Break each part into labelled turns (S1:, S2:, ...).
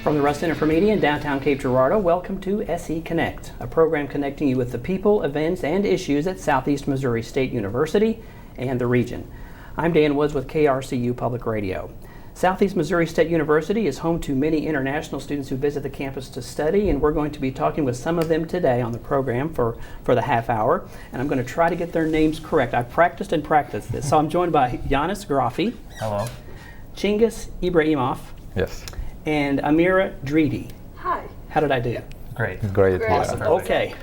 S1: From the Rust Center for Media in downtown Cape Girardeau, welcome to SE Connect, a program connecting you with the people, events, and issues at Southeast Missouri State University and the region. I'm Dan Woods with KRCU Public Radio. Southeast Missouri State University is home to many international students who visit the campus to study, and we're going to be talking with some of them today on the program for the half hour, and I'm going to try to get their names correct. I've practiced this. So I'm joined by Yannis Groffy.
S2: Hello.
S1: Chingis Ibraimov.
S3: Yes.
S1: And Amira Dridi.
S4: Hi.
S1: How did I do?
S2: Great.
S3: Great.
S1: Awesome. Okay.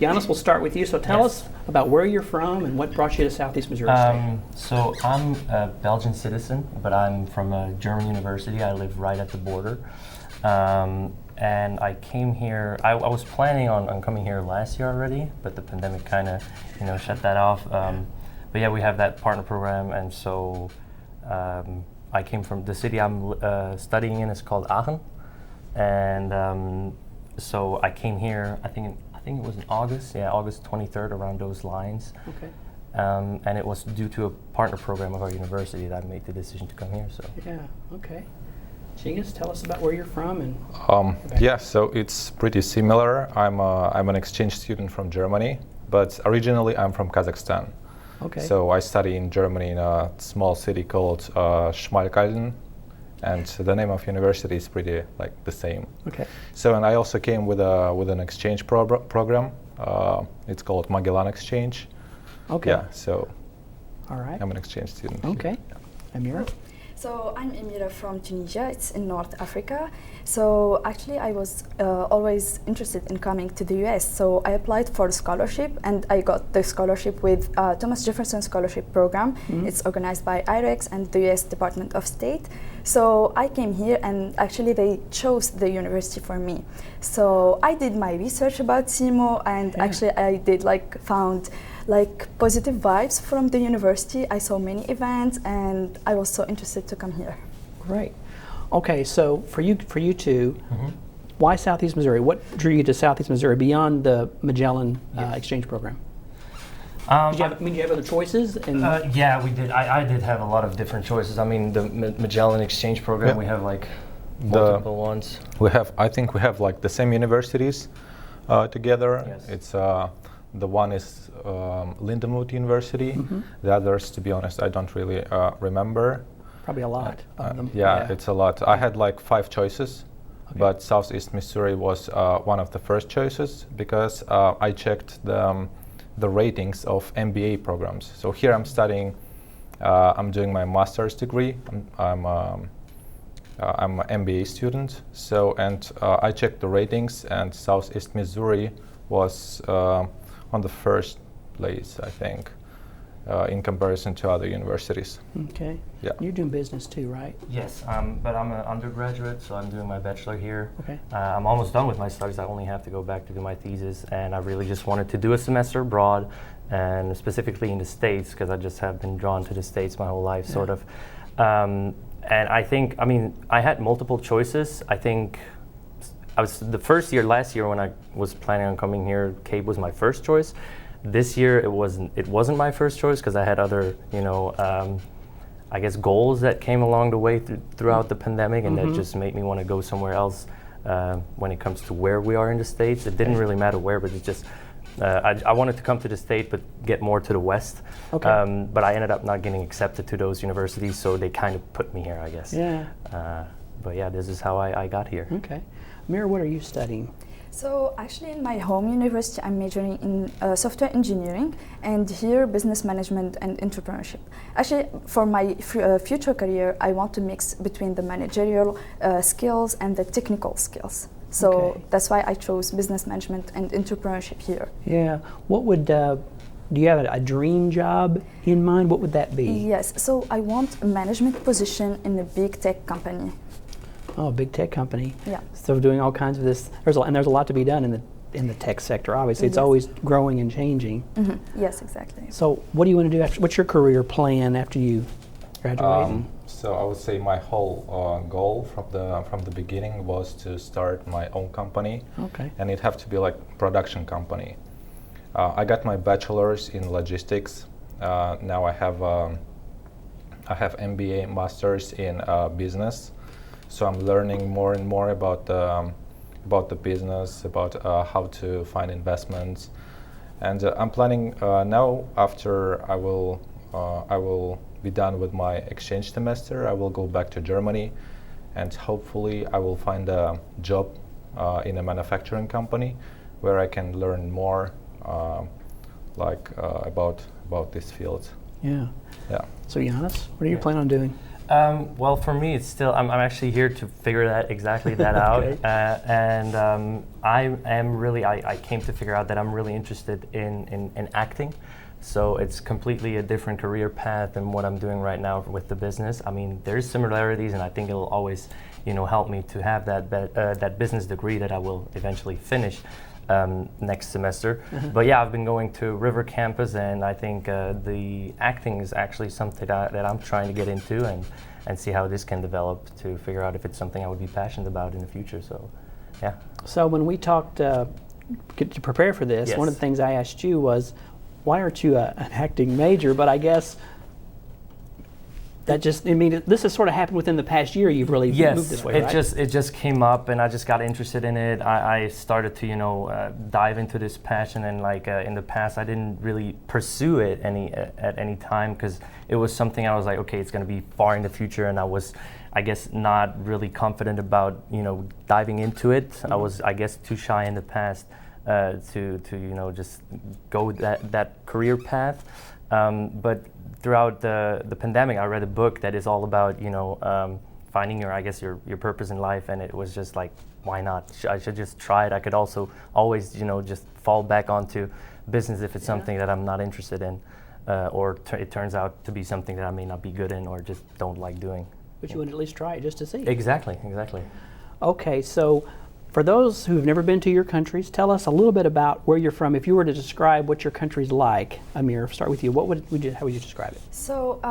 S1: Yannis, we'll start with you. So tell us about where you're from and what brought you to Southeast Missouri State.
S2: So I'm a Belgian citizen, but I'm from a German university. I live right at the border. And I came here, I was planning on coming here last year already, but the pandemic kind of, shut that off. But yeah, we have that partner program, and so I came from the city I'm studying in is called Aachen, and so I came here. I think it was in August. Yeah, August 23rd, around those lines.
S1: Okay.
S2: And it was due to a partner program of our university that I made the decision to come here. So.
S1: Yeah. Okay. Chingis, tell us about where you're from and.
S3: Yeah, so it's pretty similar. I'm an exchange student from Germany, but originally I'm from Kazakhstan.
S1: Okay.
S3: So I study in Germany in a small city called Schmalkalden, and the name of university is pretty like the same.
S1: Okay.
S3: So and I also came with an exchange program. It's called Magellan Exchange.
S1: Okay.
S3: Yeah. So.
S1: All right.
S3: I'm an exchange student.
S1: Okay. Amira.
S4: So I'm Amira from Tunisia. It's in North Africa. So actually I was always interested in coming to the US. So I applied for the scholarship and I got the scholarship with Thomas Jefferson Scholarship Program. Mm-hmm. It's organized by IREX and the US Department of State. So I came here and actually they chose the university for me. So I did my research about SEMO and actually I did found positive vibes from the university. I saw many events and I was so interested to come here.
S1: Great. Okay, so for you two, why Southeast Missouri? What drew you to Southeast Missouri beyond the Magellan exchange program? Did you have other choices?
S2: Yeah, we did. I did have a lot of different choices. I mean, the Magellan exchange program, we have multiple ones.
S3: I think we have the same universities together.
S2: Yes.
S3: It's the one is Lindenwood University. Mm-hmm. The others, to be honest, I don't really remember.
S1: Probably a lot of them.
S3: Yeah, it's a lot. I had 5 choices, but Southeast Missouri was one of the first choices because I checked the ratings of MBA programs. So here I'm studying, I'm doing my master's degree. I'm an MBA student. So I checked the ratings, and Southeast Missouri was on the first place, I think, in comparison to other universities.
S1: Okay.
S3: Yeah.
S1: You're doing business too, right?
S2: Yes, but I'm an undergraduate, so I'm doing my bachelor here.
S1: Okay.
S2: I'm almost done with my studies. I only have to go back to do my thesis, and I really just wanted to do a semester abroad, and specifically in the States, because I just have been drawn to the States my whole life, sort of. And I think, I had multiple choices. I think I was the first year, last year when I was planning on coming here, Cape was my first choice. This year it wasn't my first choice because I had other, I guess goals that came along the way throughout the pandemic, and that just made me want to go somewhere else when it comes to where we are in the States. It didn't really matter where, but it's just, I wanted to come to the State but get more to the West. Okay. But I ended up not getting accepted to those universities, so they kind of put me here, I guess.
S1: Yeah.
S2: But yeah, this is how I got here.
S1: Okay. Amira, what are you studying?
S4: So actually in my home university I'm majoring in software engineering, and here business management and entrepreneurship. Actually for my future career I want to mix between the managerial skills and the technical skills. So that's why I chose business management and entrepreneurship here.
S1: Yeah. What would, do you have a dream job in mind? What would that be?
S4: Yes, so I want a management position in a big tech company.
S1: Oh, a big tech company.
S4: Yeah.
S1: So doing all kinds of this, there's a lot to be done in the tech sector. Obviously, it's always growing and changing.
S4: Mm-hmm. Yes, exactly.
S1: So, what do you want to do after? What's your career plan after you graduate?
S3: So I would say my whole goal from the beginning was to start my own company.
S1: Okay.
S3: And it have to be production company. I got my bachelor's in logistics. Now I have MBA, master's in business. So I'm learning more and more about the business, about how to find investments, and I'm planning now. After I will be done with my exchange semester, I will go back to Germany, and hopefully I will find a job in a manufacturing company where I can learn more about this field.
S1: Yeah.
S3: Yeah.
S1: So Yannis, what do you plan on doing?
S2: Well, for me, it's still, I'm actually here to figure that out.
S1: Okay.
S2: And I am really, I came to figure out that I'm really interested in acting. So it's completely a different career path than what I'm doing right now with the business. I mean, there's similarities, and I think it'll always, help me to have that business degree that I will eventually finish next semester. But yeah, I've been going to River Campus, and I think the acting is actually something that I'm trying to get into and see how this can develop to figure out if it's something I would be passionate about in the future. So, yeah.
S1: So when we talked to prepare for this,
S2: Yes.
S1: one of the things I asked you was, why aren't you an acting major? But I guess that this has sort of happened within the past year. You've really moved this way, right?
S2: It just came up, and I just got interested in it. I started to dive into this passion, and in the past I didn't really pursue it at any time because it was something I was like, okay, it's going to be far in the future, and I was, I guess, not really confident about diving into it. I was, I guess, too shy in the past to just go that career path. But throughout the pandemic, I read a book that is all about finding your purpose in life, and it was just like, why not? I should just try it. I could also always just fall back onto business if it's something that I'm not interested in, or it turns out to be something that I may not be good in or just don't like doing.
S1: But you would at least try it just to see.
S2: Exactly.
S1: Okay, so for those who've never been to your countries, tell us a little bit about where you're from. If you were to describe what your country's like, Amira, start with you. How would you describe it?
S4: So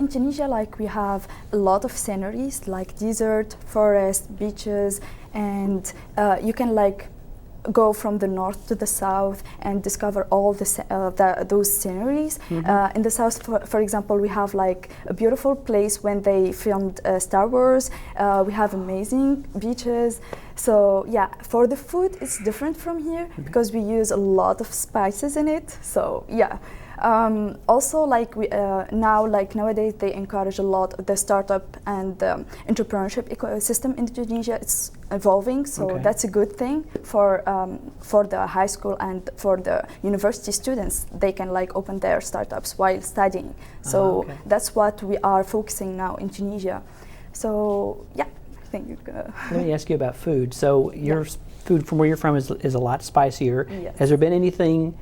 S4: in Tunisia, we have a lot of sceneries, like desert, forest, beaches, and you can go from the north to the south and discover all those sceneries. In the south, for example, we have a beautiful place when they filmed Star Wars. We have amazing beaches. So yeah, for the food, it's different from here because we use a lot of spices in it. So yeah. Also, nowadays they encourage a lot the startup and entrepreneurship ecosystem in Tunisia. It's evolving, so that's a good thing for the high school and for the university students. They can open their startups while studying. So that's what we are focusing now in Tunisia. So yeah, I think.
S1: Let me ask you about food. So your food from where you're from is a lot spicier.
S4: Yes.
S1: Has there been anything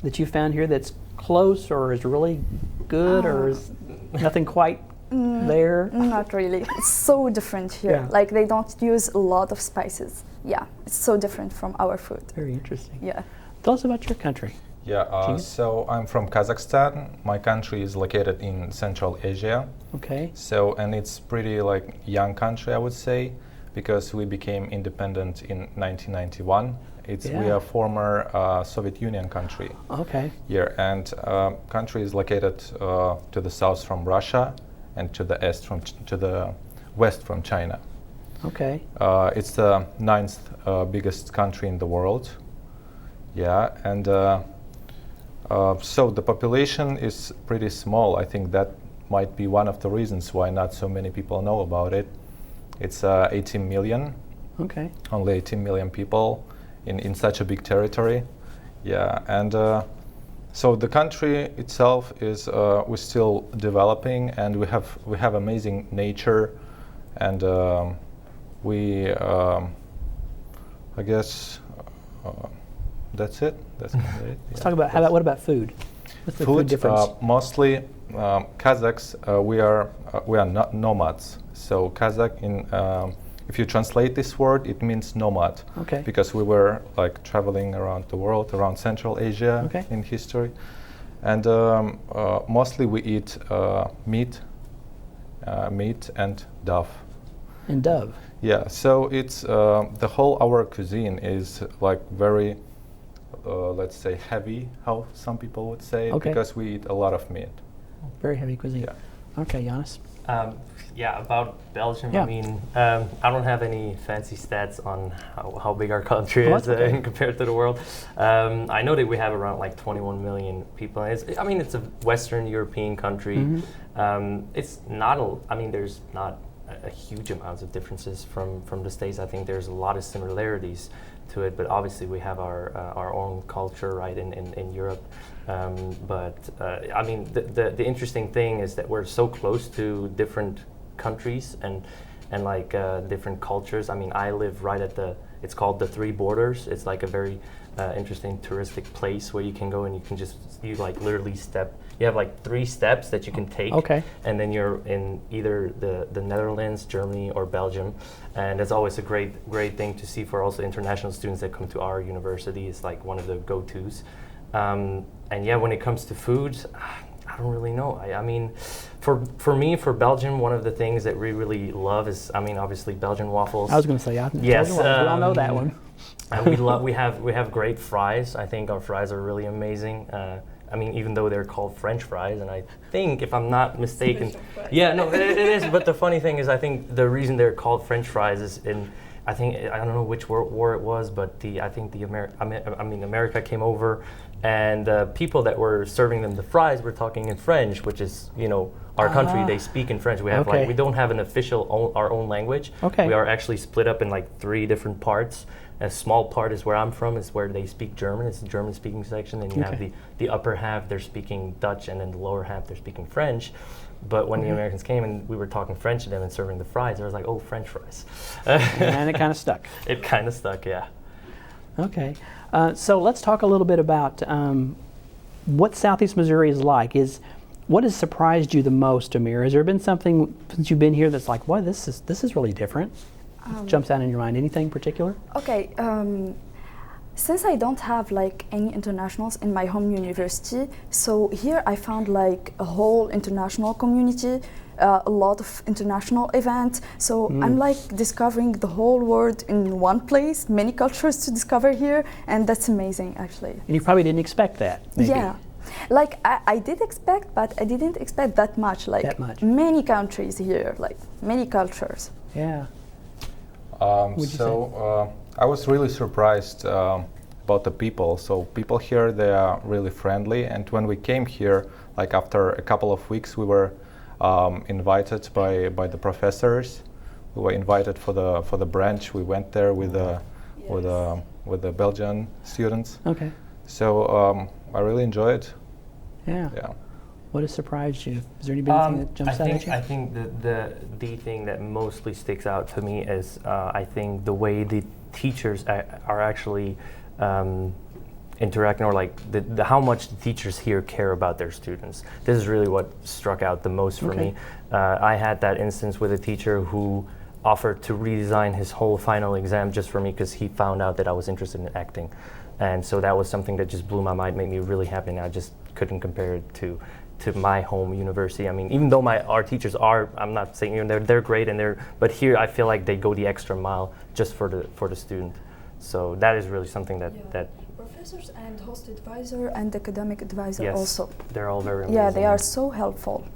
S1: that you found here that's close or is really good or is nothing quite there?
S4: Not really. It's so different here.
S1: Yeah.
S4: They don't use a lot of spices. Yeah, it's so different from our food.
S1: Very interesting.
S4: Yeah.
S1: Tell us about your country.
S3: Yeah, so I'm from Kazakhstan. My country is located in Central Asia.
S1: Okay.
S3: So, and it's pretty young country, I would say, because we became independent in 1991. We are former Soviet Union country.
S1: Okay.
S3: Here, and country is located to the south from Russia and to the to the west from China.
S1: Okay.
S3: It's the 9th biggest country in the world. Yeah, and so the population is pretty small. I think that might be one of the reasons why not so many people know about it. It's 18 million.
S1: Okay.
S3: Only 18 million people in such a big territory. Yeah, and so the country itself is we're still developing, and we have amazing nature, and we I guess that's it. That's kind of it.
S1: Let's talk about what about food? What's the food difference?
S3: Mostly Kazakhs. We are not nomads. So Kazakh if you translate this word, it means nomad.
S1: Okay.
S3: Because we were traveling around the world, around Central Asia in history, and mostly we eat meat and dove.
S1: And dove.
S3: Yeah. So it's the whole our cuisine is very, let's say, heavy. How some people would say, because we eat a lot of meat.
S1: Very heavy cuisine.
S3: Yeah.
S1: Okay, Yannis.
S2: Yeah, about Belgium,
S1: Yeah.
S2: I mean, I don't have any fancy stats on how big our country
S1: Oh,
S2: is
S1: that's okay.
S2: compared to the world. I know that we have around like 21 million people. I mean, it's a Western European country. It's not, I mean, there's not a huge amounts of differences from the States. I think there's a lot of similarities to it, but obviously we have our own culture, right, in Europe. I mean, the interesting thing is that we're so close to different countries and like different cultures. I mean, I live right at it's called the Three Borders. It's like a very interesting touristic place where you can go and you like literally you have like 3 steps that you can take.
S1: Okay.
S2: And then you're in either the Netherlands, Germany, or Belgium. And it's always a great thing to see for also international students that come to our university. It's like one of the go-tos. And yeah, when it comes to food, I don't really know. I mean, for me, for Belgium, one of the things that we really love is, I mean, obviously Belgian waffles.
S1: I was going to say,
S2: Yes,
S1: we all know that one.
S2: And we have great fries. I think our fries are really amazing. I mean, even though they're called French fries, and I think, if I'm not mistaken, yeah, no, it is. But the funny thing is, I think the reason they're called French fries is I don't know which war it was, but I think America came over, and people that were serving them the fries were talking in French, which is, you know, our country. They speak in French. We have
S1: Okay.
S2: we don't have an official our own language.
S1: Okay.
S2: We are actually split up in like 3 different parts. A small part is where I'm from, is where they speak German. It's the German-speaking section. And you have the upper half, they're speaking Dutch, and then the lower half, they're speaking French. But when the Americans came and we were talking French to them and serving the fries, I was like, oh, French fries.
S1: And it kind of stuck.
S2: It kind of stuck, yeah.
S1: Okay. So let's talk a little bit about what Southeast Missouri is like. What has surprised you the most, Amira? Has there been something since you've been here that's like, boy, this is really different? Jumps out in your mind. Anything in particular?
S4: Okay, since I don't have like any internationals in my home university, so here I found like a whole international community, a lot of international events. So I'm like discovering the whole world in one place, many cultures to discover here, and that's amazing actually.
S1: And you probably didn't expect that, maybe.
S4: Yeah. Like I did expect, but I didn't expect that much. Like
S1: That much.
S4: many countries here, like many cultures.
S1: Yeah.
S3: I was really surprised about the people. So people here, they are really friendly. And when we came here, like after a couple of weeks, we were invited by the professors. We were invited for the branch. We went there with the Belgian students.
S1: Okay.
S3: So I really enjoyed it.
S1: Yeah.
S3: Yeah.
S1: What has surprised you? Is there anything that jumps out at you?
S2: I think the thing that mostly sticks out to me is I think the way the teachers are actually interacting, or like how much the teachers here care about their students. This is really what struck out the most for me. I had that instance with a teacher who offered to redesign his whole final exam just for me because he found out that I was interested in acting. And so that was something that just blew my mind, made me really happy, and I just couldn't compare it to my home university. I mean, even though our teachers are, I'm not saying, you know, they're great, but here I feel like they go the extra mile just for the student. So that is really something that
S4: Professors and host advisor and academic advisor
S2: yes,
S4: also.
S2: they're all very amazing.
S4: Yeah, they are so helpful.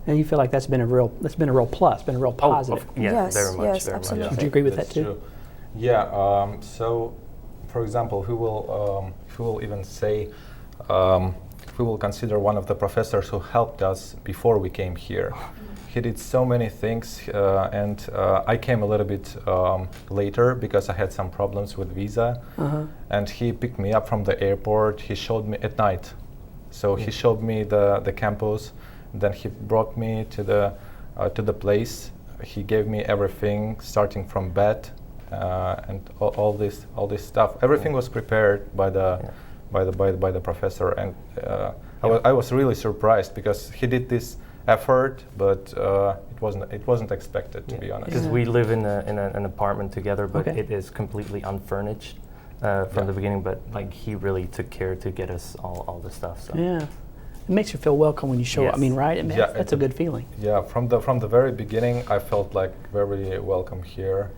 S1: And you feel like that's been a real plus, been a real positive.
S2: Yes, very much.
S4: Yes,
S2: very
S4: absolutely.
S2: much.
S1: Would you agree with
S3: That's
S1: that too?
S3: true. Yeah. So, for example, if we will even say, if we will consider one of the professors who helped us before we came here. He did so many things, and I came a little bit later because I had some problems with visa. And he picked me up from the airport. He showed me at night, so he showed me the campus. Then he brought me to the place. He gave me everything, starting from bed and all this stuff. Everything was prepared by the professor, and I was really surprised because he did this effort, but it wasn't expected, to be honest.
S2: Because we live in an apartment together, but
S1: Okay.
S2: it is completely unfurnished from the beginning. But like he really took care to get us all the stuff. So.
S1: Yeah. It makes you feel welcome when you show up. I mean, right? That's a good feeling.
S3: Yeah, from the very beginning, I felt like very welcome here,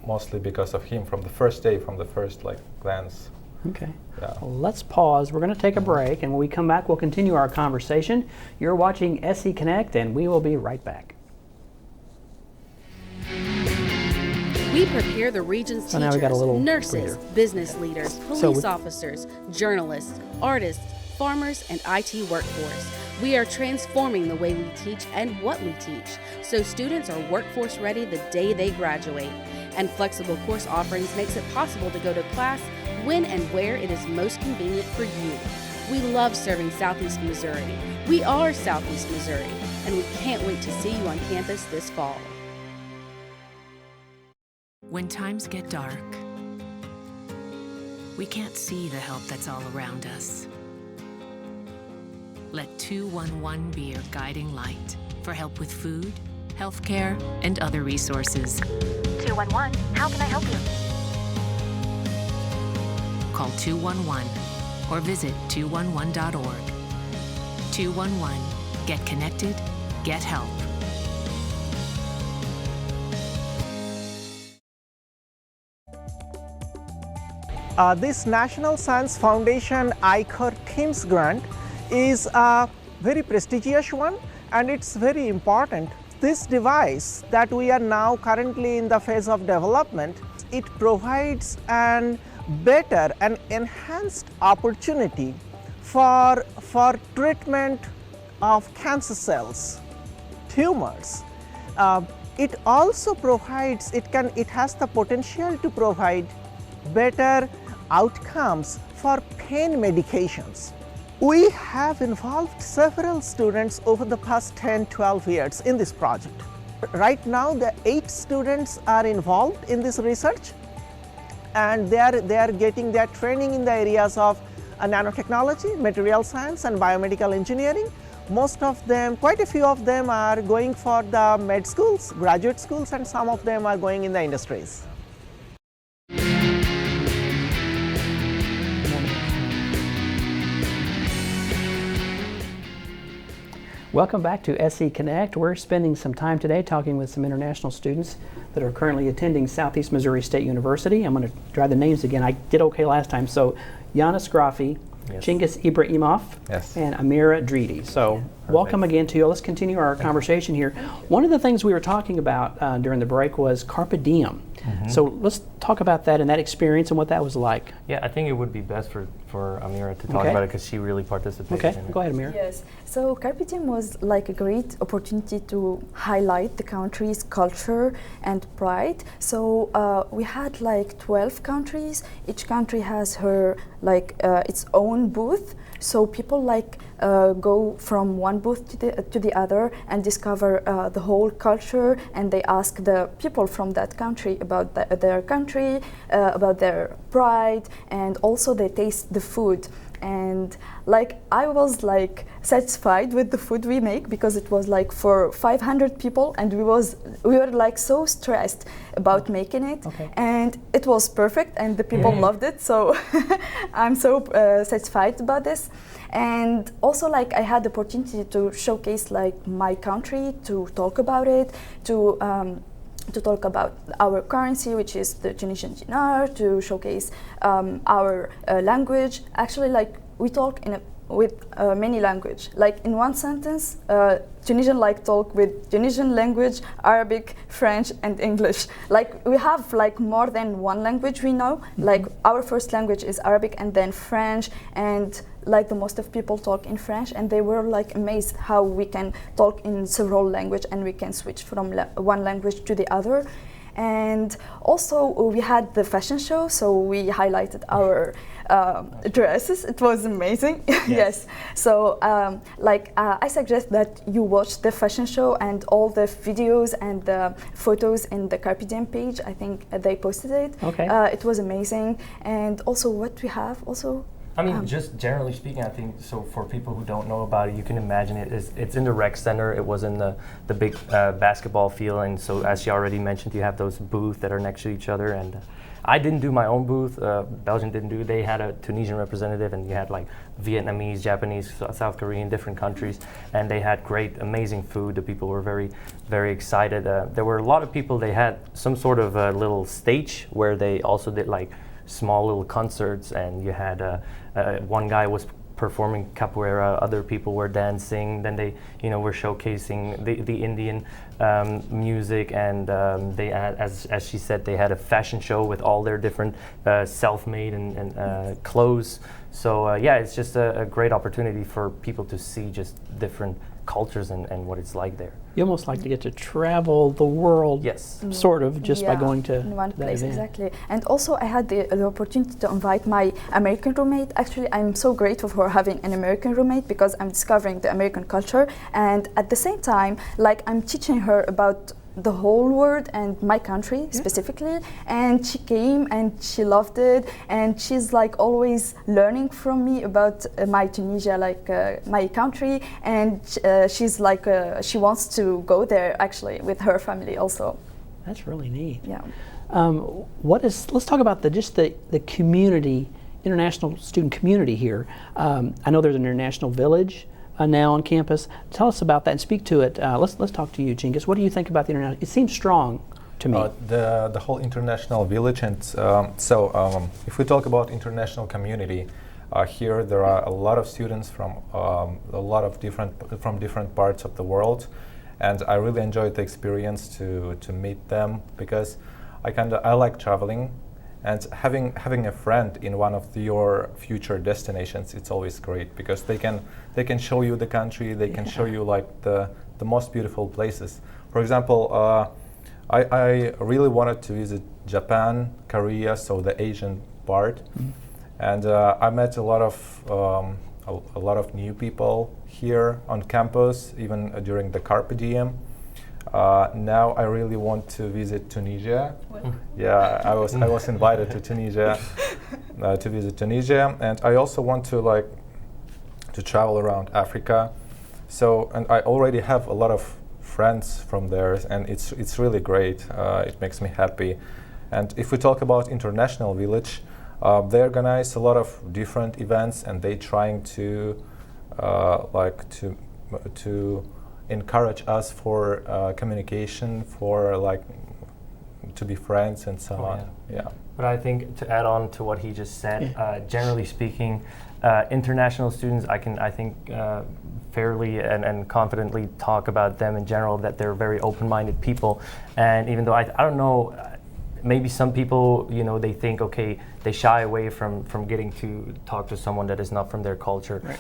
S3: mostly because of him. From the first day, from the first glance,
S1: Okay.
S3: Yeah.
S1: Well, let's pause. We're going to take a break, and when we come back, we'll continue our conversation. You're watching SE Connect, and we will be right back.
S5: We prepare the region's
S1: So now we got a
S5: teachers,
S1: little
S5: nurses,
S1: breather.
S5: business leaders, police officers, journalists, artists, farmers, and IT workforce. We are transforming the way we teach and what we teach, so students are workforce ready the day they graduate. And flexible course offerings makes it possible to go to class when and where it is most convenient for you. We love serving Southeast Missouri. We are Southeast Missouri, and we can't wait to see you on campus this fall.
S6: When times get dark, we can't see the help that's all around us. Let 211 be your guiding light for help with food, healthcare, and other resources.
S7: 211, how can I help you?
S6: Call 211 or visit 211.org. 211, get connected, get help.
S8: This National Science Foundation ICOR THEMES grant is a very prestigious one, and it's very important. This device that we are now currently in the phase of development, it provides an better and enhanced opportunity for treatment of cancer cells, tumors. It also provides, it has the potential to provide better outcomes for pain medications. We have involved several students over the past 10-12 years in this project. Right now, the 8 students are involved in this research, and they are getting their training in the areas of nanotechnology, material science, and biomedical engineering. Most of them, quite a few of them, are going for the med schools, graduate schools, and some of them are going in the industries.
S1: Welcome back to SE Connect. We're spending some time today talking with some international students that are currently attending Southeast Missouri State University. I'm going to try the names again. I did okay last time. So Yannis Groffy,
S2: Yes.
S1: Chingis Ibraimov,
S3: Yes.
S1: and Amira Dridi. So welcome again to you. Let's continue our conversation here. One of the things we were talking about during the break was carpe diem. So let's talk about that and that experience and what that was like.
S2: Yeah, I think it would be best for Amira to talk
S1: Okay.
S2: about it because she really participated
S1: Okay,
S2: in it.
S1: go ahead, Amira.
S4: Yes, so Carpe Diem was like a great opportunity to highlight the country's culture and pride. So we had like 12 countries. Each country has her its own booth. So people go from one booth to the other and discover the whole culture, and they ask the people from that country about their country, about their pride, and also they taste the food. And I was satisfied with the food we make, because it was for 500 people, and we were so stressed about making it.
S1: Okay.
S4: And it was perfect, and the people loved it. So I'm so satisfied about this. And also I had the opportunity to showcase my country, to talk about it, to talk about our currency, which is the Tunisian dinar, to showcase our language. Actually, we talk with many language. In one sentence, Tunisian talk with Tunisian language, Arabic, French, and English. We have more than one language we know. Our first language is Arabic, and then French, and the most of people talk in French, and they were amazed how we can talk in several languages and we can switch from one language to the other. And also we had the fashion show, so we highlighted our dresses. It was amazing. Yes. So I suggest that you watch the fashion show and all the videos and the photos in the Carpe Diem page. I think they posted it.
S1: Okay.
S4: It was amazing. And also what we have also,
S2: I mean, just generally speaking, I think, so for people who don't know about it, you can imagine it's in the rec center. It was in the big basketball field, and so as she already mentioned, you have those booths that are next to each other. And I didn't do my own booth. Belgium didn't do. They had a Tunisian representative, and you had Vietnamese, Japanese, South Korean, different countries, and they had great, amazing food. The people were very, very excited. There were a lot of people. They had some sort of little stage where they also did small little concerts, and you had one guy was performing capoeira, other people were dancing, then they were showcasing the Indian music, and they had, as she said, they had a fashion show with all their different self-made and clothes. So yeah, it's just a great opportunity for people to see just different cultures and what it's like there.
S1: You almost like to get to travel the world,
S2: yes,
S1: sort of, just by going to
S4: in one place,
S1: event.
S4: exactly. And also I had the opportunity to invite my American roommate. Actually, I'm so grateful for having an American roommate because I'm discovering the American culture, and at the same time, like, I'm teaching her about the whole world and my country specifically, and she came and she loved it, and she's like always learning from me about my Tunisia, like my country, and she's like she wants to go there actually with her family also.
S1: That's really neat.
S4: Yeah.
S1: Let's talk about the community, international student community here. I know there's an international village now on campus. Tell us about that and speak to it. Let's talk to you, Chingis. What do you think about the international? It seems strong to me.
S3: The whole international village, and if we talk about international community, here there are a lot of students from different parts of the world, and I really enjoyed the experience to meet them, because I like traveling. And having a friend in one of your future destinations, it's always great, because they can show you the country, they can show you like the most beautiful places. For example, I really wanted to visit Japan, Korea, so the Asian part, and I met a lot of new people here on campus, even during the Carpe Diem. Now I really want to visit Tunisia. Yeah, I was invited to Tunisia to visit Tunisia, and I also want to travel around Africa. So, and I already have a lot of friends from there, and it's really great. It makes me happy. And if we talk about International Village, they organize a lot of different events, and they trying to to encourage us for communication, for to be friends and so on. Yeah.
S2: But I think to add on to what he just said, generally speaking, international students, I think fairly and confidently talk about them in general, that they're very open-minded people. And even though I don't know, maybe some people, they think, okay, they shy away from getting to talk to someone that is not from their culture. Right.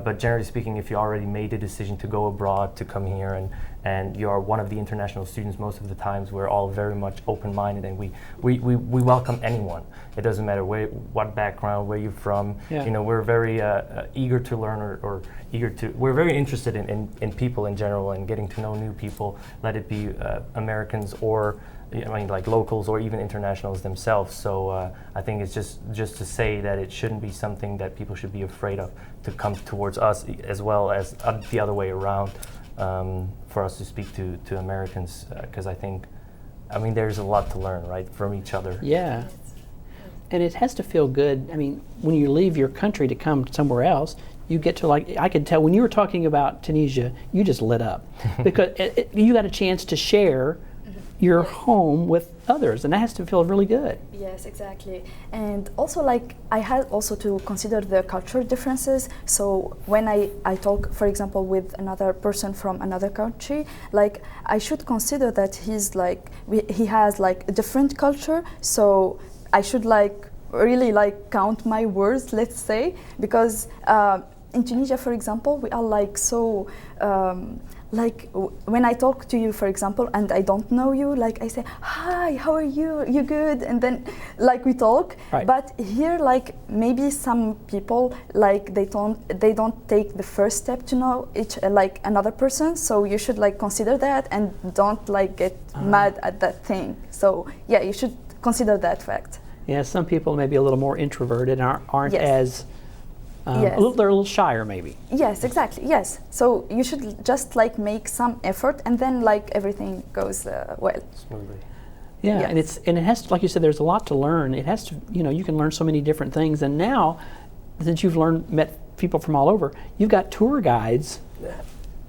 S2: But generally speaking, if you already made the decision to go abroad, to come here, and you are one of the international students, most of the times we're all very much open-minded, and we welcome anyone. It doesn't matter what background, where you're from. Yeah. We're very eager to learn, or we're very interested in people in general, and getting to know new people, let it be Americans or like locals or even internationals themselves. So I think it's just to say that it shouldn't be something that people should be afraid of to come towards us, as well as the other way around, for us to speak to Americans, because I think, there's a lot to learn, right, from each other.
S1: Yeah. And it has to feel good. When you leave your country to come somewhere else, you get to I could tell when you were talking about Tunisia, you just lit up because you got a chance to share your home with others, and that has to feel really good.
S4: Yes, exactly. And also, I had also to consider the cultural differences. So when I talk, for example, with another person from another country, I should consider that he has a different culture. So I should really count my words, let's say, because in Tunisia, for example, we are so. When I talk to you, for example, and I don't know you, I say, "Hi, how are you? You good?" And then, we talk. Right. But here, maybe some people, they don't take the first step to know another person. So you should consider that, and don't get mad at that thing. So yeah, you should consider that fact.
S1: Yeah, some people may be a little more introverted and aren't as.
S4: Yes.
S1: They're a little shyer, maybe.
S4: Yes, exactly. Yes. So you should just make some effort, and then everything goes well.
S2: Smoothly.
S1: Yeah,
S4: yes.
S1: and it has to, like you said, there's a lot to learn. It has to, you can learn so many different things. And now, since you've met people from all over, you've got tour guides.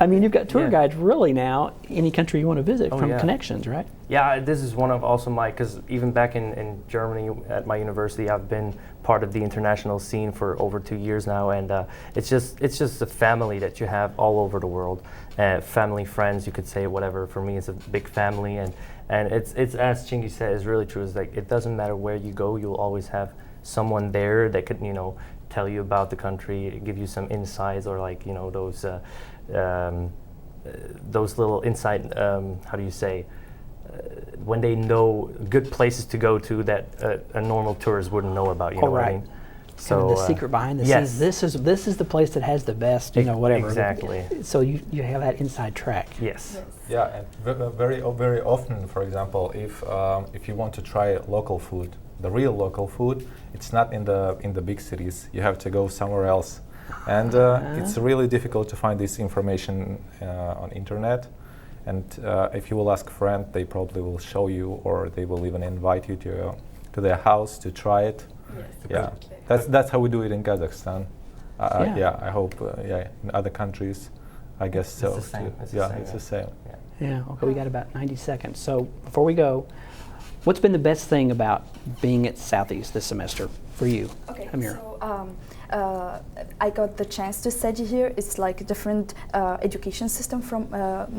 S1: I mean, you've got tour guides really now, any country you want to visit from
S2: yeah.
S1: connections, right?
S2: Yeah, this is one of also because even back in Germany at my university, I've been part of the international scene for over 2 years now, and it's just a family that you have all over the world. Family, friends, you could say, whatever. For me, it's a big family, and it's as Chingis said, is really true. It's like it doesn't matter where you go, you'll always have someone there that could tell you about the country, give you some insights, or like those little insight. How do you say? When they know good places to go to that a normal tourist wouldn't know about, you know what I mean?
S1: So kind of the secret behind the scenes. This is the place that has the best, whatever.
S2: Exactly.
S1: So you have that inside track.
S2: Yes.
S3: Yeah, and very often, for example, if you want to try local food, the real local food, it's not in the big cities. You have to go somewhere else, and it's really difficult to find this information on internet. And if you will ask a friend, they probably will show you, or they will even invite you to their house to try it. Yes. Yeah, that's how we do it in Kazakhstan. I hope in other countries, I guess so.
S2: It's the same.
S3: It's the same.
S1: Yeah. Okay, we got about 90 seconds. So before we go, what's been the best thing about being at Southeast this semester for you, Amira?
S4: So I got the chance to study here. It's like a different education system from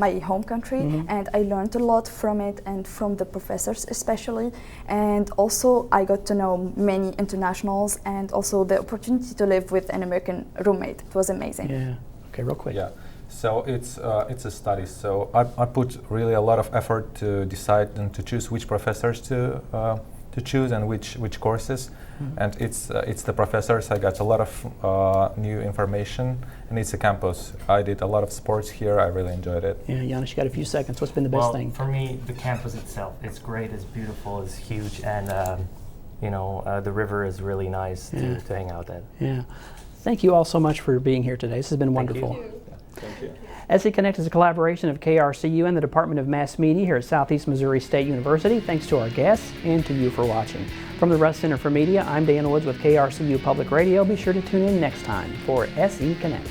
S4: my home country, and I learned a lot from it and from the professors especially. And also I got to know many internationals, and also the opportunity to live with an American roommate. It was amazing.
S1: Yeah. Okay, real quick.
S3: Yeah. So it's a study. So I put really a lot of effort to decide and to choose which professors to choose and which courses. And it's the professors. I got a lot of new information, and it's a campus. I did a lot of sports here. I really enjoyed it.
S1: Yeah, Yannis, you got a few seconds. What's been the best thing?
S2: For me, the campus itself. It's great. It's beautiful. It's huge, and the river is really nice to hang out at.
S1: Yeah. Thank you all so much for being here today. This has been wonderful.
S3: Thank you.
S1: SE Connect is a collaboration of KRCU and the Department of Mass Media here at Southeast Missouri State University. Thanks to our guests and to you for watching. From the Russ Center for Media, I'm Dan Woods with KRCU Public Radio. Be sure to tune in next time for SE Connect.